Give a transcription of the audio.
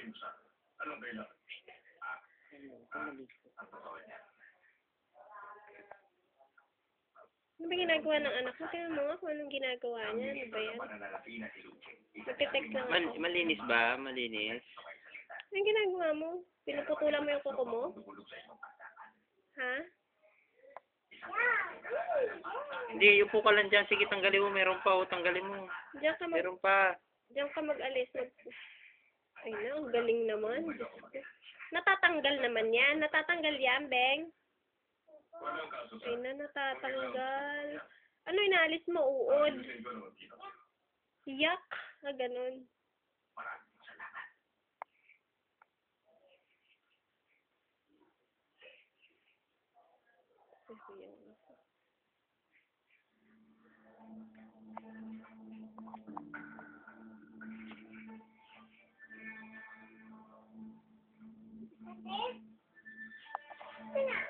Ano ba ginagawa ng anak mo? Tingnan mo nga kung anong ginagawa niya. Ano ba yan? Nagtitext lang ako. Malinis ba? Malinis? Anong ginagawa mo? Pinuputulan mo yung kuko mo? Ha? Hindi, upo ka lang dyan. Sige, tanggalin mo. Meron pa. O, tanggalin mo. Meron pa. Diyan ka mag-alis. Ay na, ang galing naman. Natatanggal naman yan. Natatanggal yan, Beng. Ay na, natatanggal. Ano inaalis mo? Uod. Yak. Ganun. Okay.